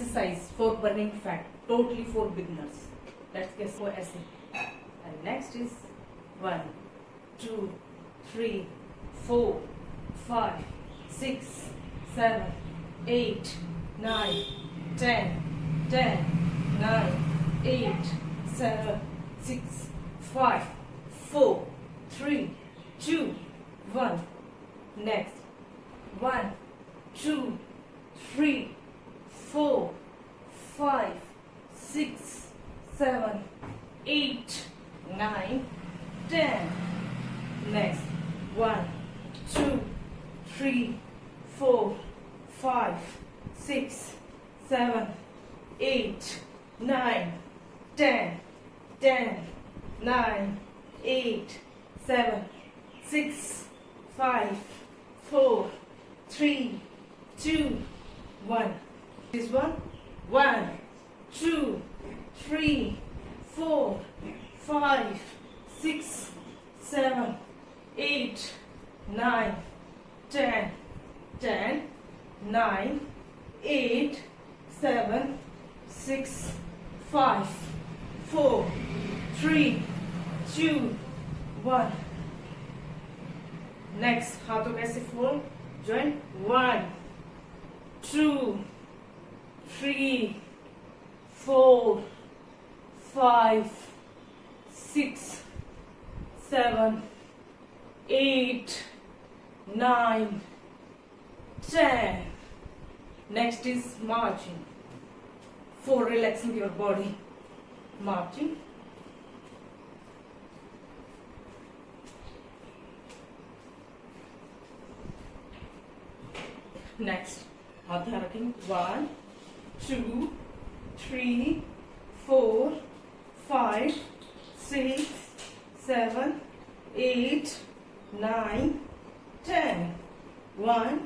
exercise for burning fat, totally for beginners. Let's get so essay. And next is 1, 2, 3, 4, 5, 6, 7, 8, 9, 10, 9, 8, 7, 6, 5, 4, 3, 2, 1. Next. 1, 2, 3, 4, 5, 6, 7, 8, 9, 10. Next. 1, 2, 3, 4, 5, 6, 7, 8, 9, 10, 9, 8, 7, 6, 5, 4, 3, 2, 1. This one. 1, 2, 3, 4, 5, 6, 7, 8, 9, 10, 9, 8, 7, 6, 5, 4, 3, 2, 1. Next, हाथों कैसे fold? Join. 1, 2, 3, 4, 5, 6, 7, 8, 9, 10. Next is marching. For relaxing your body. Marching. Next, हाथ ध्यान रखेंगे. 1, 2, 3, 4, 5, 6, 7, 8, 9, 10. 1,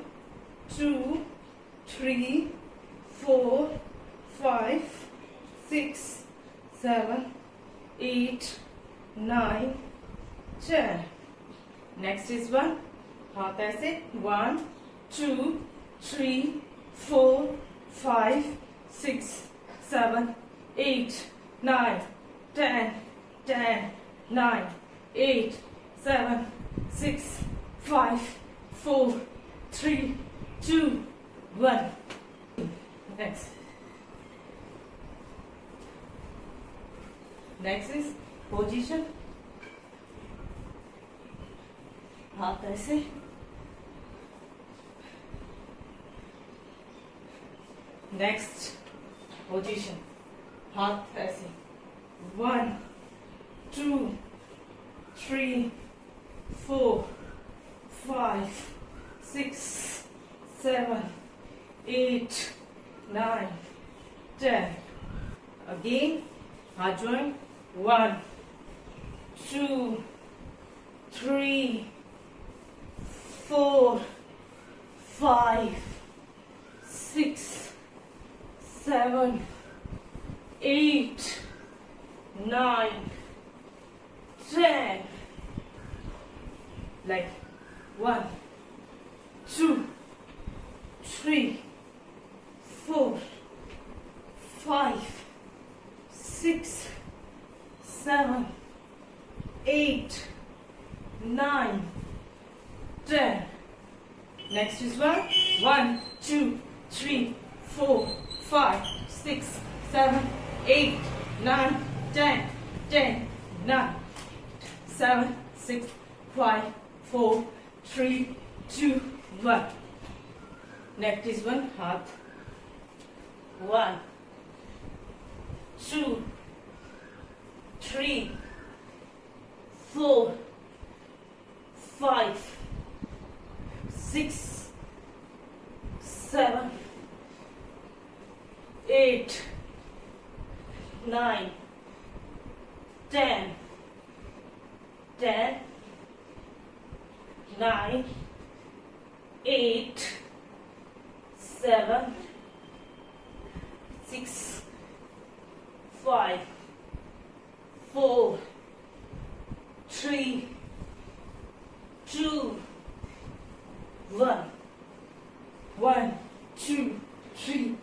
2, 3, 4, 5, 6, 7, 8, 9, 10. Next is 1. हाथ ऐसे. 1, 2, 3, 4, 5, 6, 7, 8, 9, 10, 9, 8, 7, 6, 5, 4, 3, 2, 1. Next. Next is position. हाथ ऐसे. Next position. हाथ ऐसे. 1, 2, 3, 4, 5, 6, 7, 8, 9, 10. Again, हाथ join. 1, 2, 3, 4, 5, 6, 7, 8, 9, 10. Like 1, 2, 3, 4, 5, 6, 7, 8, 9, 10. Next is 1. 1, 2, 3, 4, 5, 6, 7, 8, 9, 10, 9, 7, 6, 5, 4, 3, 2, 1. Next is 1. हाथ. 1, 2, 3, 4, 5, 6, 7, 8, 9, 10, 9, 8, 7, 6, 5, 4, 3, 2, 1. 1, 2, 3,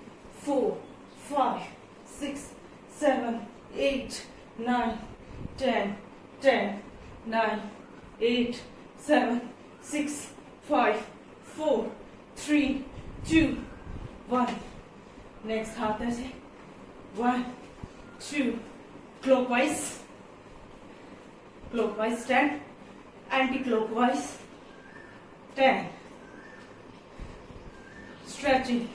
4, 7, 8, 9, 10, 10, 9, 8, 7, 6, 5, 4, 3, 2, 1. Next हाथ ऐसे 1, 2, clockwise, clockwise 10, anti-clockwise 10. Stretching,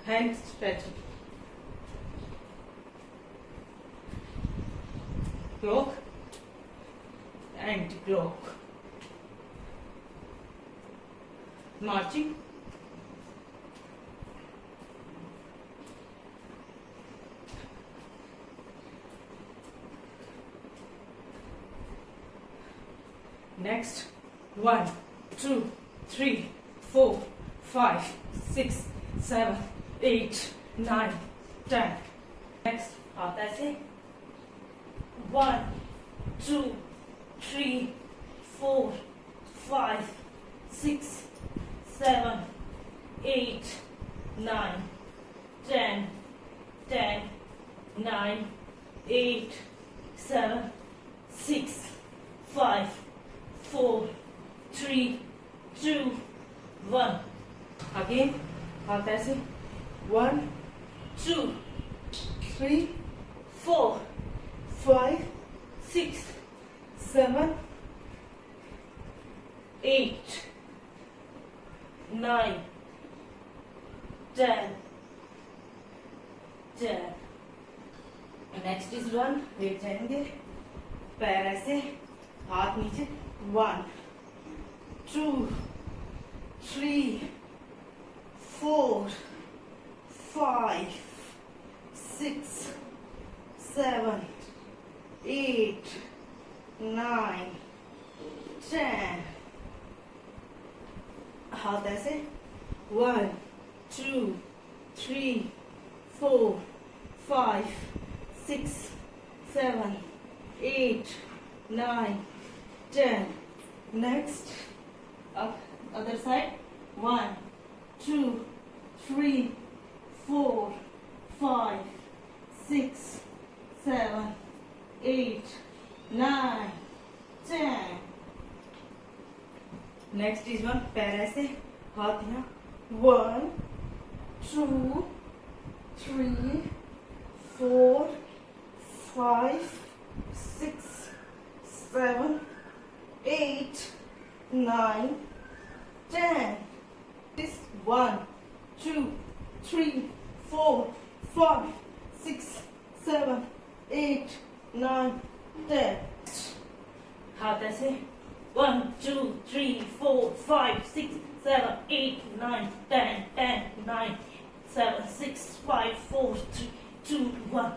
hand stretching. Clock, anti-clock. Marching. Next, 1, 2, 3, 4, 5, 6, 7, 8, 9, 10. Next, हाथ ऐसे 1, 2, 3, 4, 5, 6, 7, 8, 9, 10, 10, 9, 8, 7, 6, 5, 4, 3, 2, 1. Again, हाथ ऐसे 1, 2, 3, 4, 5, 6, 7, 8, 9, 10, 10. Next is 1. लेट जाएंगे, पैर ऐसे, हाथ नीचे. 1, 2, 3, 4, 5, 6, 7, 8, 9, 10. हाथ ऐसे 1, 2, 3, 4, 5, 6, 7, 8, 9, 10. Next, up other side. 1, 2, 3, 4, 5, 6, 7, 8, 9, 10. Next is 1. पैर ऐसे, हाथ यहाँ. 1, 2, 3, 4, 5, 6, 7, 8, 9, 10. This 1, 2, 3, 4, 5, 6, 7, 8, 9, 10. हाथ ऐसे 1, 2, 3, 4, 5, 6, 7, 8, 9, 10, 10, 9, 7, 6, 5, 4, 3, 2, 1.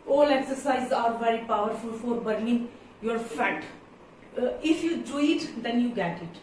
All exercises are very powerful for burning your fat. If you do it, then you get it.